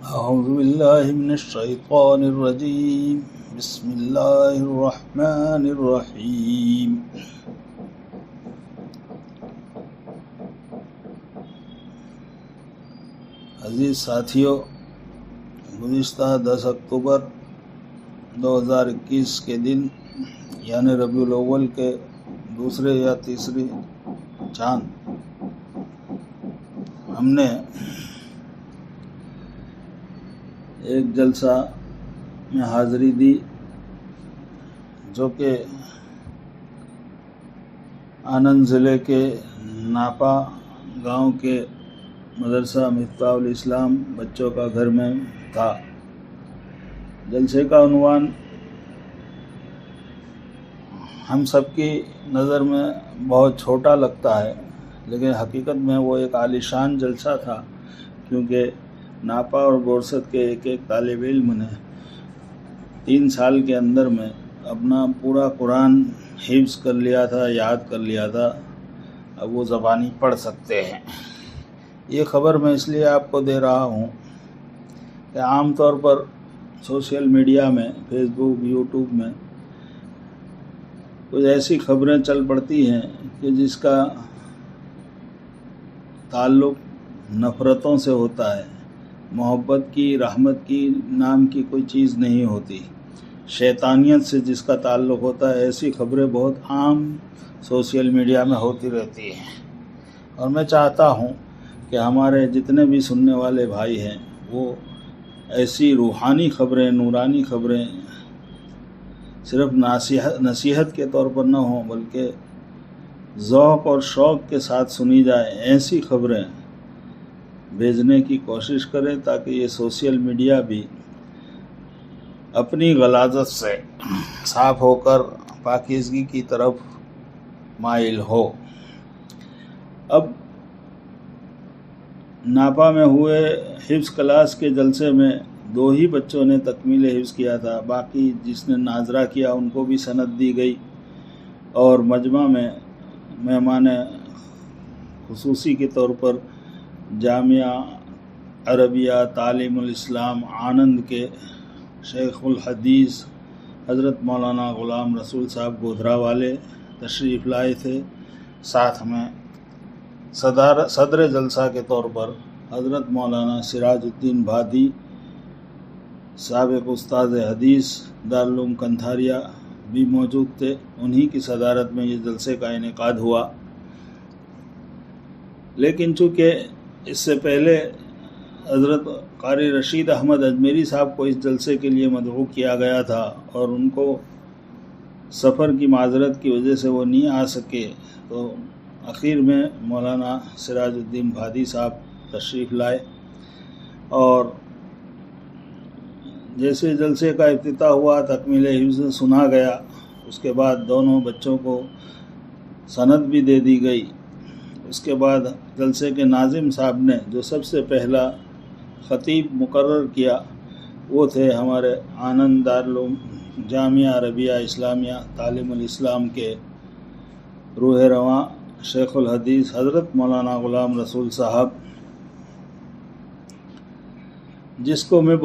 أعوذ بالله من الشيطان الرجيم بسم الله الرحمن الرحیم۔ عزیز ساتھیو، گزشتہ 10 اکتوبر 2021 کے دن یعنی ربیع الاول کے دوسرے یا تیسری چاند ہم نے ایک جلسہ میں حاضری دی جو کہ آنند ضلع کے ناپا گاؤں کے مدرسہ مفتاح الاسلام بچوں کا گھر میں تھا۔ جلسے کا عنوان ہم سب کی نظر میں بہت چھوٹا لگتا ہے، لیکن حقیقت میں وہ ایک عالیشان جلسہ تھا، کیونکہ ناپا اور بورست کے ایک طالب علم نے 3 سال کے اندر میں اپنا پورا قرآن حفظ کر لیا تھا، یاد کر لیا تھا، اب وہ زبانی پڑھ سکتے ہیں۔ یہ خبر میں اس لیے آپ کو دے رہا ہوں کہ عام طور پر سوشل میڈیا میں، فیس بک، یوٹیوب میں کچھ ایسی خبریں چل پڑتی ہیں کہ جس کا تعلق نفرتوں سے ہوتا ہے، محبت کی، رحمت کی نام کی کوئی چیز نہیں ہوتی، شیطانیت سے جس کا تعلق ہوتا ہے، ایسی خبریں بہت عام سوشل میڈیا میں ہوتی رہتی ہیں۔ اور میں چاہتا ہوں کہ ہمارے جتنے بھی سننے والے بھائی ہیں وہ ایسی روحانی خبریں، نورانی خبریں صرف نصیحت کے طور پر نہ ہوں بلکہ ذوق اور شوق کے ساتھ سنی جائے، ایسی خبریں بھیجنے کی کوشش کریں تاکہ یہ سوشل میڈیا بھی اپنی غلاظت سے صاف ہو کر پاکیزگی کی طرف مائل ہو۔ اب ناپا میں ہوئے حفظ کلاس کے جلسے میں 2 ہی بچوں نے تکمیل حفظ کیا تھا، باقی جس نے ناظرہ کیا ان کو بھی سند دی گئی، اور مجمع میں مہمان خصوصی کے طور پر جامعہ عربیہ تعلیم الاسلام آنند کے شیخ الحدیث حضرت مولانا غلام رسول صاحب گودھرا والے تشریف لائے تھے۔ ساتھ میں صدر جلسہ کے طور پر حضرت مولانا سراج الدین بھادی سابق استاد حدیث دارالعلوم کنتھاریا بھی موجود تھے، انہی کی صدارت میں یہ جلسے کا انعقاد ہوا۔ لیکن چونکہ اس سے پہلے حضرت قاری رشید احمد اجمیری صاحب کو اس جلسے کے لیے مدعو کیا گیا تھا اور ان کو سفر کی معذرت کی وجہ سے وہ نہیں آ سکے، تو اخیر میں مولانا سراج الدین بھادی صاحب تشریف لائے، اور جیسے جلسے کا افتتاح ہوا، تکمیل حفظ سنا گیا، اس کے بعد دونوں بچوں کو سند بھی دے دی گئی۔ اس کے بعد جلسے کے ناظم صاحب نے جو سب سے پہلا خطیب مقرر کیا وہ تھے ہمارے آنند دارالعلوم جامعہ عربیہ اسلامیہ تعلیم الاسلام کے روح رواں شیخ الحدیث حضرت مولانا غلام رسول صاحب، جن کو میں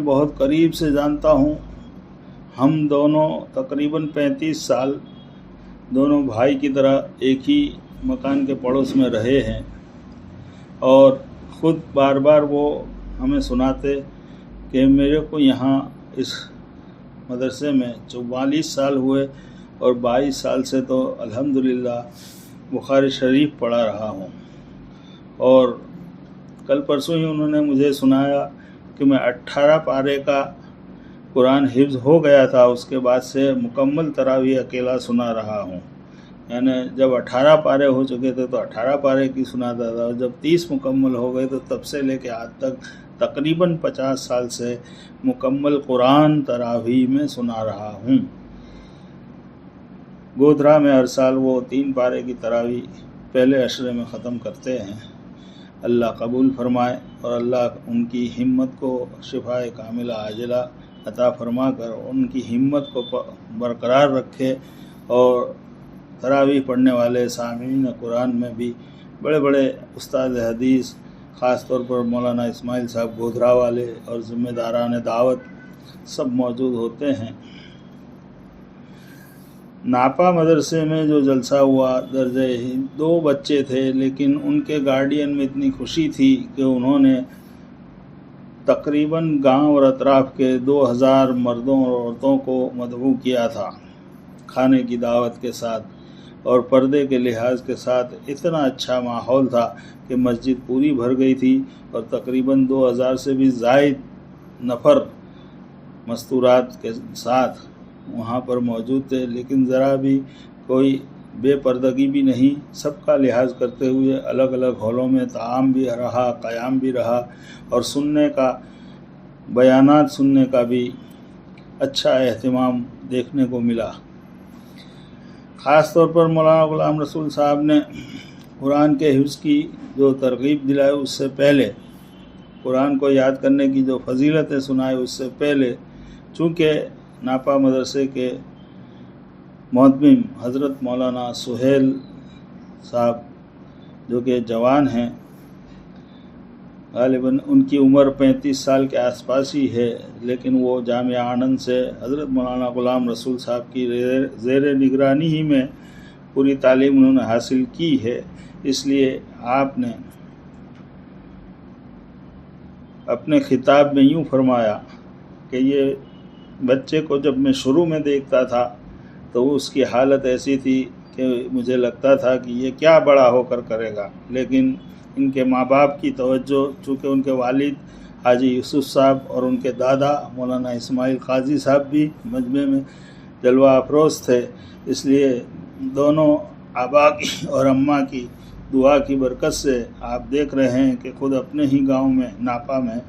بہت قریب سے جانتا ہوں۔ ہم دونوں تقریباً 35 سال دونوں بھائی کی طرح ایک ہی مکان کے پڑوس میں رہے ہیں، اور خود بار بار وہ ہمیں سناتے کہ میرے کو یہاں اس مدرسے میں 44 سال ہوئے اور 22 سال سے تو الحمدللہ بخاری شریف پڑھا رہا ہوں، اور کل پرسوں ہی انہوں نے مجھے سنایا کہ میں 18 پارے کا قرآن حفظ ہو گیا تھا، اس کے بعد سے مکمل تراویح اکیلا سنا رہا ہوں، یعنی جب 18 پارے ہو چکے تھے تو 18 پارے کی سناتا تھا، اور جب 30 مکمل ہو گئے تو تب سے لے کے آج تک تقریباً 50 سال سے مکمل قرآن تراویح میں سنا رہا ہوں۔ گودھرا میں ہر سال وہ 3 پارے کی تراویح پہلے عشرے میں ختم کرتے ہیں۔ اللہ قبول فرمائے اور اللہ ان کی ہمت کو شفاء کاملہ عاجلہ عطا فرما کر ان کی ہمت کو برقرار رکھے، اور تراویح پڑھنے والے سامعین قرآن میں بھی بڑے بڑے استاد حدیث خاص طور پر مولانا اسماعیل صاحب گودھرا والے اور ذمہ داران دعوت سب موجود ہوتے ہیں۔ ناپا مدرسے میں جو جلسہ ہوا، درجہ 2 بچے تھے، لیکن ان کے گارڈین میں اتنی خوشی تھی کہ انہوں نے تقریباً گاؤں اور اطراف کے 2000 مردوں اور عورتوں کو مدعو کیا تھا کھانے کی دعوت کے ساتھ، اور پردے کے لحاظ کے ساتھ اتنا اچھا ماحول تھا کہ مسجد پوری بھر گئی تھی، اور تقریباً 2000 سے بھی زائد نفر مستورات کے ساتھ وہاں پر موجود تھے، لیکن ذرا بھی کوئی بے پردگی بھی نہیں، سب کا لحاظ کرتے ہوئے الگ الگ ہالوں میں طعام بھی رہا، قیام بھی رہا، اور سننے کا، بیانات سننے کا بھی اچھا اہتمام دیکھنے کو ملا۔ خاص طور پر مولانا غلام رسول صاحب نے قرآن کے حفظ کی جو ترغیب دلائی، اس سے پہلے قرآن کو یاد کرنے کی جو فضیلتیں سنائی، اس سے پہلے چونکہ ناپا مدرسے کے معتمم حضرت مولانا سہیل صاحب جو کہ جوان ہیں، غالباً ان کی عمر 35 سال کے آس پاس ہی ہے، لیکن وہ جامعہ آنند سے حضرت مولانا غلام رسول صاحب کی زیر نگرانی ہی میں پوری تعلیم انہوں نے حاصل کی ہے۔ اس لیے آپ نے اپنے خطاب میں یوں فرمایا کہ یہ بچے کو جب میں شروع میں دیکھتا تھا تو اس کی حالت ایسی تھی کہ مجھے لگتا تھا کہ یہ کیا بڑا ہو کر کرے گا، لیکن ان کے ماں باپ کی توجہ، چونکہ ان کے والد حاجی یوسف صاحب اور ان کے دادا مولانا اسماعیل قاضی صاحب بھی مجمع میں جلوہ افروز تھے، اس لیے دونوں آبا کی اور اماں کی دعا کی برکت سے آپ دیکھ رہے ہیں کہ خود اپنے ہی گاؤں میں ناپا میں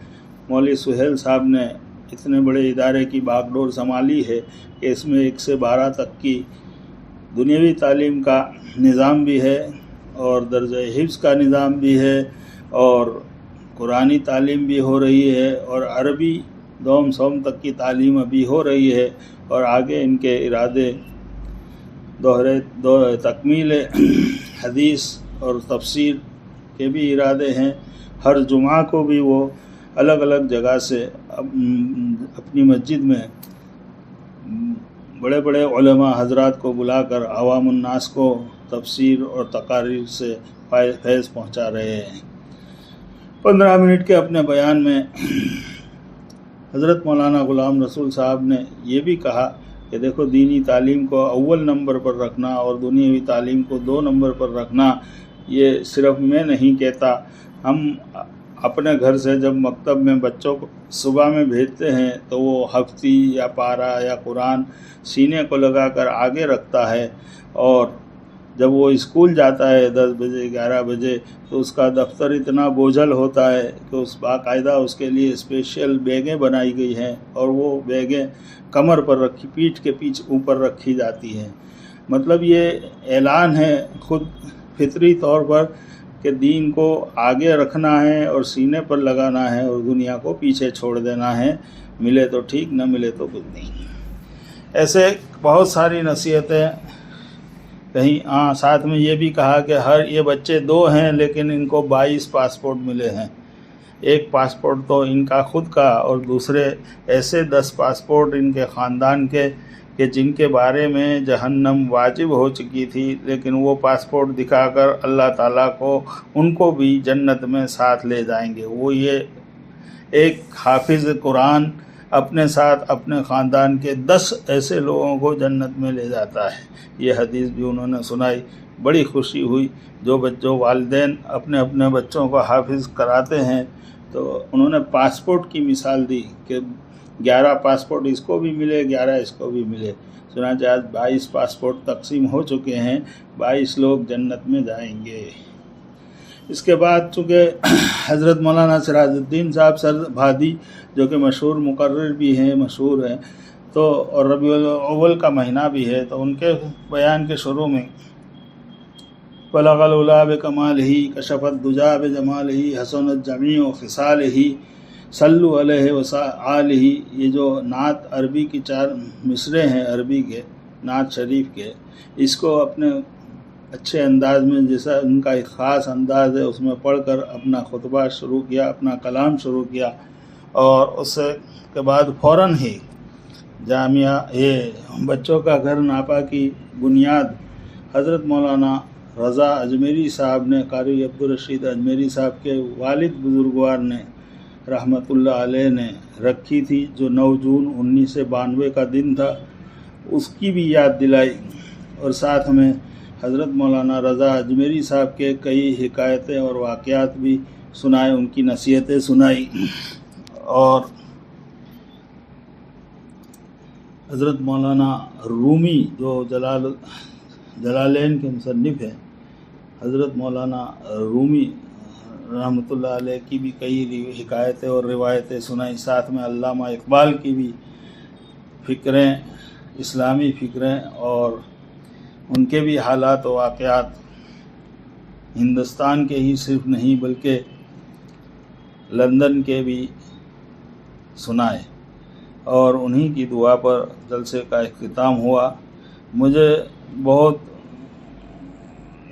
مولوی سہیل صاحب نے اتنے بڑے ادارے کی باغ ڈور سنبھالی ہے کہ اس میں 1 سے 12 تک کی دنیاوی تعلیم کا نظام بھی ہے، اور درجہ حفظ کا نظام بھی ہے، اور قرآنی تعلیم بھی ہو رہی ہے، اور عربی دوم سوم تک کی تعلیم ابھی ہو رہی ہے، اور آگے ان کے ارادے تکمیل حدیث اور تفسیر کے بھی ارادے ہیں۔ ہر جمعہ کو بھی وہ الگ الگ جگہ سے اپنی مسجد میں بڑے بڑے علماء حضرات کو بلا کر عوام الناس کو تفسیر اور تقاریر سے فیض پہنچا رہے ہیں۔ 15 منٹ کے اپنے بیان میں حضرت مولانا غلام رسول صاحب نے یہ بھی کہا کہ دیکھو، دینی تعلیم کو اول نمبر پر رکھنا اور دنیاوی تعلیم کو 2 نمبر پر رکھنا، یہ صرف میں نہیں کہتا، ہم اپنے گھر سے جب مکتب میں بچوں کو صبح میں بھیجتے ہیں تو وہ ہفتی یا پارہ یا قرآن سینے کو لگا کر آگے رکھتا ہے، اور جب وہ اسکول جاتا ہے 10 بجے 11 بجے تو اس کا دفتر اتنا بوجھل ہوتا ہے کہ اس باقاعدہ اس کے لیے اسپیشل بیگیں بنائی گئی ہیں، اور وہ بیگیں کمر پر رکھی، پیٹھ کے پیچھے اوپر رکھی جاتی ہیں۔ مطلب یہ اعلان ہے خود فطری طور پر کہ دین کو آگے رکھنا ہے اور سینے پر لگانا ہے، اور دنیا کو پیچھے چھوڑ دینا ہے، ملے تو ٹھیک، نہ ملے تو کچھ نہیں۔ ایسے بہت ساری نصیحتیں کہیں ساتھ میں یہ بھی کہا کہ یہ بچے 2 ہیں لیکن ان کو 22 پاسپورٹ ملے ہیں، ایک پاسپورٹ تو ان کا خود کا، اور دوسرے ایسے 10 پاسپورٹ ان کے خاندان کے کہ جن کے بارے میں جہنم واجب ہو چکی تھی، لیکن وہ پاسپورٹ دکھا کر اللہ تعالیٰ کو ان کو بھی جنت میں ساتھ لے جائیں گے۔ وہ یہ ایک حافظ قرآن اپنے ساتھ اپنے خاندان کے 10 ایسے لوگوں کو جنت میں لے جاتا ہے۔ یہ حدیث بھی انہوں نے سنائی، بڑی خوشی ہوئی۔ جو والدین اپنے اپنے بچوں کو حافظ کراتے ہیں تو انہوں نے پاسپورٹ کی مثال دی کہ 11 پاسپورٹ اس کو بھی ملے، 11 اس کو بھی ملے، چنانچہ آج 22 پاسپورٹ تقسیم ہو چکے ہیں، 22 لوگ جنت میں جائیں گے۔ اس کے بعد چونکہ حضرت مولانا سراج الدین صاحب سر بھادی جو کہ مشہور مقرر بھی ہیں، مشہور ہیں، تو اور ربیع الاول کا مہینہ بھی ہے، تو ان کے بیان کے شروع میں بلغ العلا بکمالہ کشف الدجا بجمالہ حسنت جمیع خصالہ صلو علیہ وآلہ، یہ جو نعت عربی کی 4 مصرے ہیں، عربی کے نعت شریف کے، اس کو اپنے اچھے انداز میں، جیسا ان کا ایک خاص انداز ہے، اس میں پڑھ کر اپنا خطبہ شروع کیا، اپنا کلام شروع کیا، اور اس کے بعد فوراً ہی جامعہ بچوں کا گھر ناپا کی بنیاد حضرت مولانا رضا اجمیری صاحب نے، قاری عبدالرشید اجمیری صاحب کے والد بزرگوار نے رحمۃ اللہ علیہ نے رکھی تھی، جو 9 جون 1992 کا دن تھا، اس کی بھی یاد دلائی، اور ساتھ میں حضرت مولانا رضا اجمیری صاحب کے کئی حکایتیں اور واقعات بھی سنائے، ان کی نصیحتیں سنائی۔ اور حضرت مولانا رومی جو جلالین کے مصنف ہیں، حضرت مولانا رومی رحمۃ اللہ علیہ کی بھی کئی حکایتیں اور روایتیں سنائی، ساتھ میں علامہ اقبال کی بھی فکریں، اسلامی فکریں، اور ان کے بھی حالات و واقعات ہندوستان کے ہی صرف نہیں بلکہ لندن کے بھی سنائے، اور انہی کی دعا پر جلسے کا اختتام ہوا۔ مجھے بہت